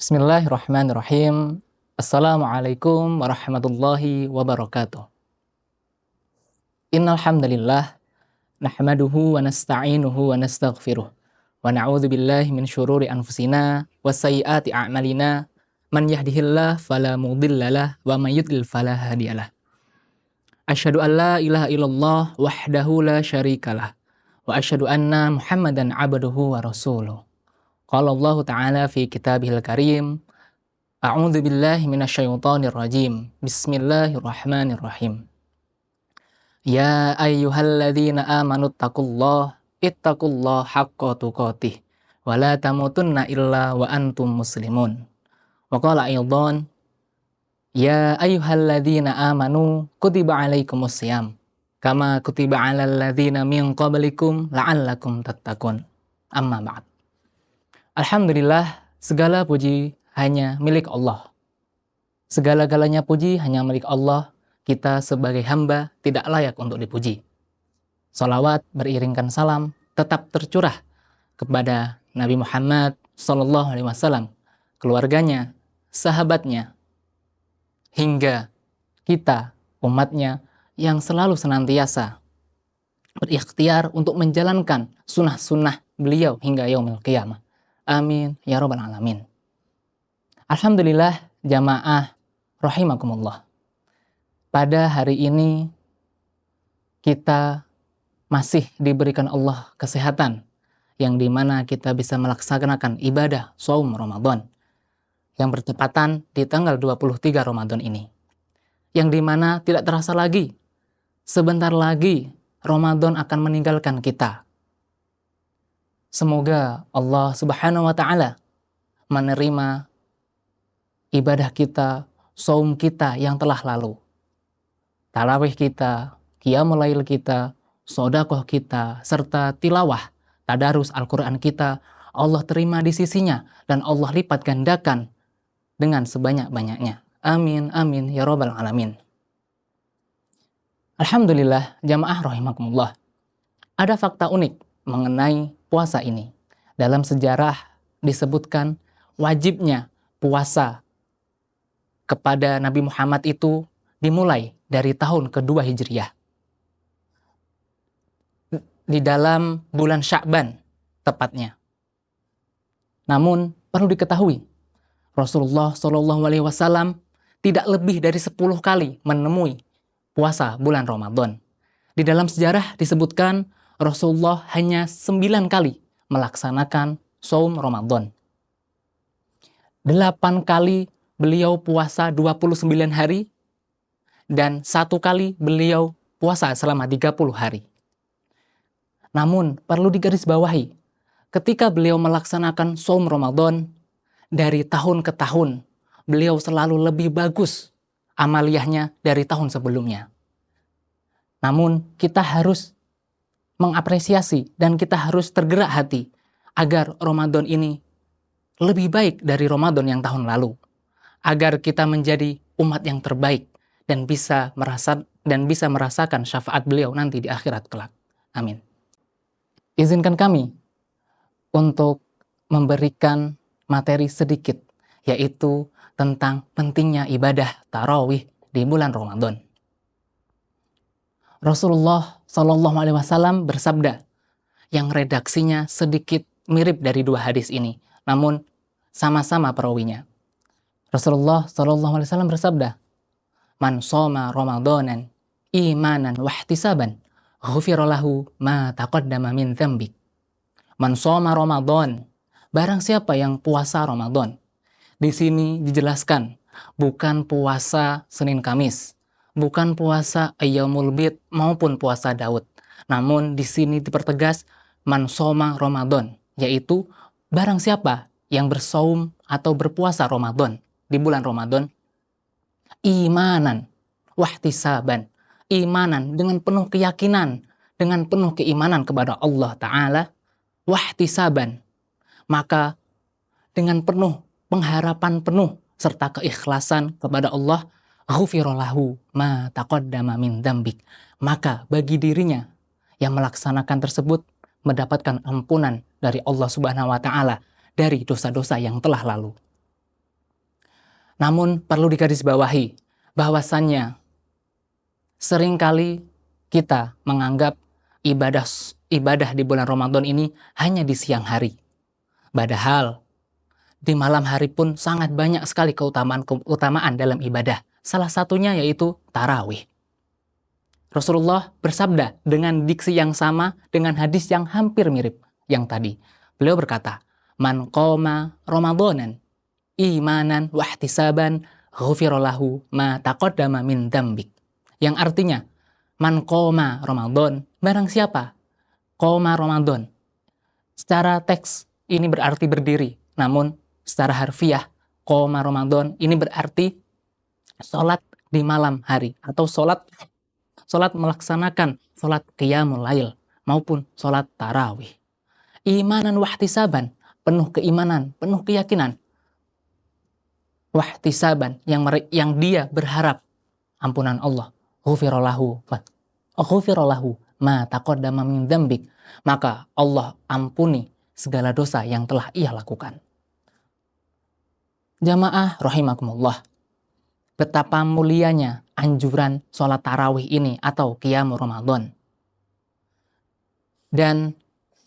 Bismillahirrahmanirrahim. Assalamualaikum warahmatullahi wabarakatuh. Innal hamdalillah nahmaduhu wa nasta'inuhu wa nastaghfiruh wa na'udzu billahi min syururi anfusina wa sayyiati a'malina man yahdihillahu fala mudhillalah wa may yudlil fala hadiyalah. Asyhadu an la ilaha illallah wahdahu la syarikalah wa asyhadu anna Muhammadan 'abduhu wa rasuluh. Qala Allah Ta'ala fi kitabihil karim, a'udzu billahi minasyaitonir rajim. Bismillahirrahmanirrahim. Ya ayyuhalladzina amanu ittaqullaha haqqa tuqatih wa la tamutunna illa wa antum muslimun. Wa qala aidan, ya ayyuhalladzina amanu kutiba alaikumussyam kama kutiba alal ladzina min qablikum la'allakum tattaqun. Amma ba'd. Alhamdulillah, segala puji hanya milik Allah. Segala-galanya puji hanya milik Allah. Kita sebagai hamba tidak layak untuk dipuji. Salawat beriringkan salam tetap tercurah kepada Nabi Muhammad SAW, keluarganya, sahabatnya, hingga kita, umatnya, yang selalu senantiasa berikhtiar untuk menjalankan sunnah-sunnah beliau hingga yaumil qiyamah. Amin ya rabbal alamin. Alhamdulillah jamaah rahimakumullah. Pada hari ini kita masih diberikan Allah kesehatan yang dimana kita bisa melaksanakan ibadah shaum Ramadan yang bertepatan di tanggal 23 Ramadan ini. Yang dimana tidak terasa lagi, sebentar lagi Ramadan akan meninggalkan kita. Semoga Allah Subhanahu wa Ta'ala menerima ibadah kita, shaum kita yang telah lalu. Tarawih kita, qiyamul lail kita, sedekah kita, serta tilawah, tadarus Al-Quran kita, Allah terima di sisinya dan Allah lipat gandakan dengan sebanyak-banyaknya. Amin, amin, ya rabbal alamin. Alhamdulillah, jamaah rahimakumullah. Ada fakta unik mengenai puasa ini. Dalam sejarah disebutkan wajibnya puasa kepada Nabi Muhammad itu dimulai dari tahun kedua Hijriah. Di dalam bulan Sya'ban tepatnya. Namun perlu diketahui, Rasulullah SAW tidak lebih dari 10 kali menemui puasa bulan Ramadan. Di dalam sejarah disebutkan Rasulullah hanya 9 kali melaksanakan shaum Ramadan. 8 kali beliau puasa 29 hari dan 1 kali beliau puasa selama 30 hari. Namun perlu digarisbawahi, ketika beliau melaksanakan shaum Ramadan, dari tahun ke tahun beliau selalu lebih bagus amaliyahnya dari tahun sebelumnya. Namun kita harus mengapresiasi dan kita harus tergerak hati agar Ramadan ini lebih baik dari Ramadan yang tahun lalu, agar kita menjadi umat yang terbaik dan bisa merasakan syafaat beliau nanti di akhirat kelak. Amin. Izinkan kami untuk memberikan materi sedikit, yaitu tentang pentingnya ibadah tarawih di bulan Ramadan. Rasulullah SAW bersabda, yang redaksinya sedikit mirip dari 2 hadis ini, namun sama-sama perawinya. Rasulullah SAW bersabda, man shoma Ramadanan imanan wahtisaban ghufira lahu ma taqaddama min dzambik. Man shoma Ramadan, barang siapa yang puasa Ramadan. Di sini dijelaskan bukan puasa Senin Kamis, bukan puasa Ayyamul Bid maupun puasa Daud. Namun di sini dipertegas man shoma Ramadan, yaitu barang siapa yang bersaum atau berpuasa Ramadan di bulan Ramadan, imanan wahtisaban, imanan dengan penuh keyakinan, dengan penuh keimanan kepada Allah Ta'ala, wahtisaban, Maka dengan penuh pengharapan penuh serta keikhlasan kepada Allah, ghufira lahu ma taqaddama min dzambik. Maka bagi dirinya yang melaksanakan tersebut mendapatkan ampunan dari Allah Subhanahu wa taala dari dosa-dosa yang telah lalu. Namun perlu digarisbawahi bahwasannya seringkali kita menganggap ibadah di bulan Ramadan ini hanya di siang hari. Padahal di malam hari pun sangat banyak sekali keutamaan dalam ibadah. Salah satunya yaitu tarawih. Rasulullah bersabda dengan diksi yang sama dengan hadis yang hampir mirip yang tadi. Beliau berkata, "Man qoma Ramadanan imanan wahtisaban ghufira lahu ma taqaddama min dzambik." Yang artinya, man qoma Ramadan, barang siapa qoma Ramadan. Secara teks ini berarti berdiri, namun secara harfiah qoma Ramadan ini berarti sholat di malam hari atau sholat melaksanakan sholat qiyamul lail maupun sholat tarawih. Imanan wahtisaban, penuh keimanan, penuh keyakinan. Wahtisaban, yang dia berharap ampunan Allah. Ghufira lahu ma taqaddama min dzambik. Maka Allah ampuni segala dosa yang telah ia lakukan. Jamaah rahimakumullah, betapa mulianya anjuran sholat tarawih ini atau qiyamul Ramadan. Dan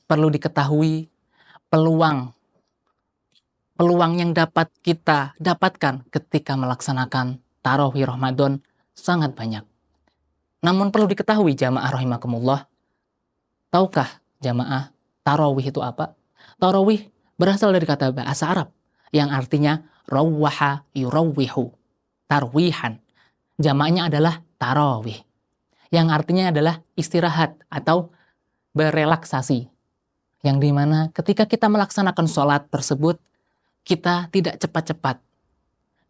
perlu diketahui peluang yang dapat kita dapatkan ketika melaksanakan tarawih Ramadan sangat banyak. Namun perlu diketahui jamaah rahimakumullah, tahukah jamaah tarawih itu apa? Tarawih berasal dari kata bahasa Arab yang artinya rawwaha yurawwihu, tarwihan. Jamaknya adalah tarawih, yang artinya adalah istirahat atau berelaksasi. Yang dimana ketika kita melaksanakan sholat tersebut, kita tidak cepat-cepat.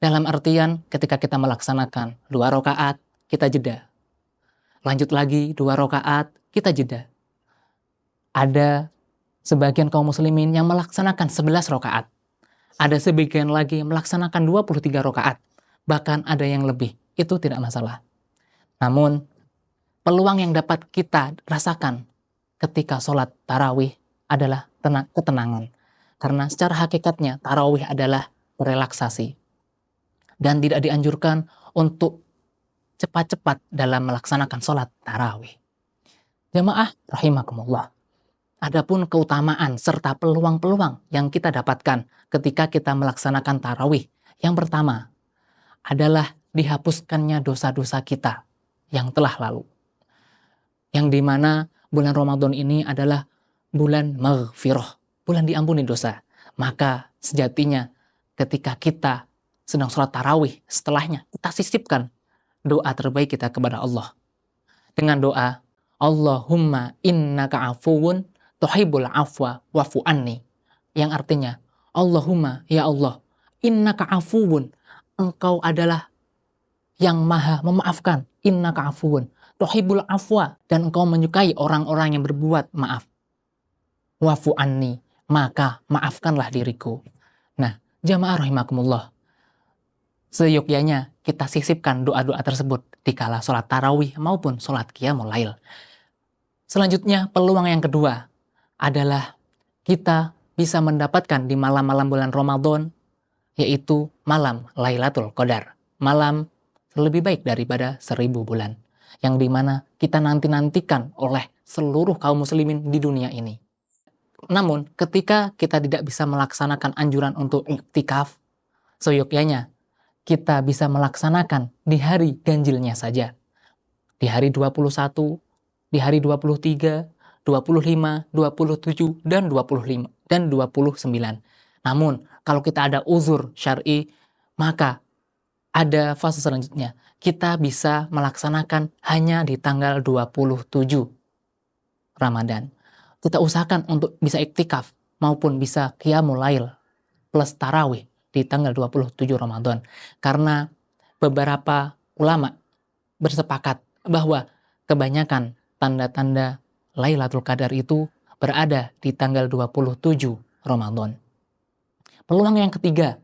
Dalam artian ketika kita melaksanakan 2 rakaat, kita jeda. Lanjut lagi 2 rakaat, kita jeda. Ada sebagian kaum muslimin yang melaksanakan 11 rakaat. Ada sebagian lagi melaksanakan 23 rakaat. Bahkan ada yang lebih. Itu tidak masalah. Namun, peluang yang dapat kita rasakan ketika sholat tarawih adalah ketenangan. Karena secara hakikatnya tarawih adalah relaksasi. Dan tidak dianjurkan untuk cepat-cepat dalam melaksanakan sholat tarawih. Jamaah rahimakumullah. Adapun keutamaan serta peluang-peluang yang kita dapatkan ketika kita melaksanakan tarawih. Yang pertama adalah dihapuskannya dosa-dosa kita yang telah lalu. Yang dimana bulan Ramadan ini adalah bulan maghfirah, bulan diampuni dosa. Maka sejatinya ketika kita sedang sholat tarawih, setelahnya kita sisipkan doa terbaik kita kepada Allah. Dengan doa, Allahumma innaka afuwun tuhibbul afwa wa'fu anni. Yang artinya, Allahumma, ya Allah, innaka afuwun, engkau adalah yang maha memaafkan. Innaka afuwun tuhibbul afwa, dan engkau menyukai orang-orang yang berbuat maaf. Wa'fu anni, maka maafkanlah diriku. Nah, jamaah rahimakumullah, seyogyanya kita sisipkan doa-doa tersebut di kala sholat tarawih maupun sholat qiyamul lail. Selanjutnya, peluang yang kedua adalah kita bisa mendapatkan di malam-malam bulan Ramadan, yaitu malam Lailatul Qadar, malam lebih baik daripada 1000 bulan, yang dimana kita nanti-nantikan oleh seluruh kaum muslimin di dunia ini. Namun, ketika kita tidak bisa melaksanakan anjuran untuk iktikaf, seyogyanya kita bisa melaksanakan di hari ganjilnya saja. Di hari 21, di hari 23, 25, 27, dan 25, dan 29. Namun, kalau kita ada uzur syar'i, maka ada fase selanjutnya. Kita bisa melaksanakan hanya di tanggal 27 Ramadan. Kita usahakan untuk bisa iktikaf maupun bisa qiyamul lail plus tarawih di tanggal 27 Ramadan. Karena beberapa ulama bersepakat bahwa kebanyakan tanda-tanda Lailatul Qadar itu berada di tanggal 27 Ramadan. Peluang yang ketiga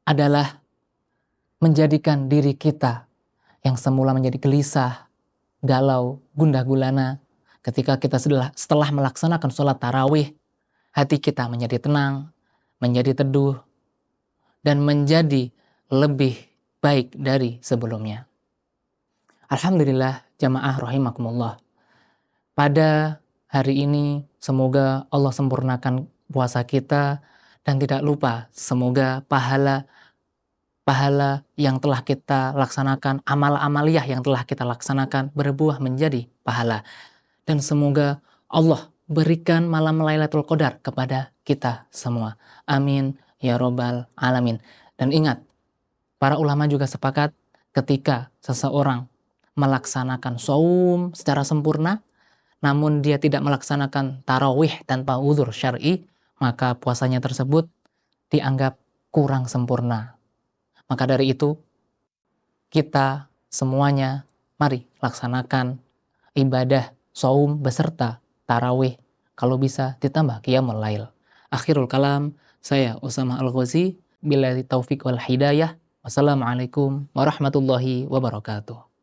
adalah menjadikan diri kita yang semula menjadi gelisah, galau, gundah gulana, ketika kita setelah melaksanakan sholat tarawih, hati kita menjadi tenang, menjadi teduh, dan menjadi lebih baik dari sebelumnya. Alhamdulillah, jamaah rahimakumullah. Pada hari ini, semoga Allah sempurnakan puasa kita, dan tidak lupa, semoga pahala yang telah kita laksanakan, amal-amaliyah yang telah kita laksanakan berbuah menjadi pahala. Dan semoga Allah berikan malam Lailatul Qadar kepada kita semua. Amin ya robbal alamin. Dan ingat, para ulama juga sepakat ketika seseorang melaksanakan saum secara sempurna, namun dia tidak melaksanakan tarawih tanpa uzur syar'i, maka puasanya tersebut dianggap kurang sempurna. Maka dari itu, kita semuanya mari laksanakan ibadah saum beserta tarawih, kalau bisa ditambah qiyamul lail. Akhirul kalam, saya Usama Al-Ghazi, billahi taufiq wal hidayah. Wassalamualaikum warahmatullahi wabarakatuh.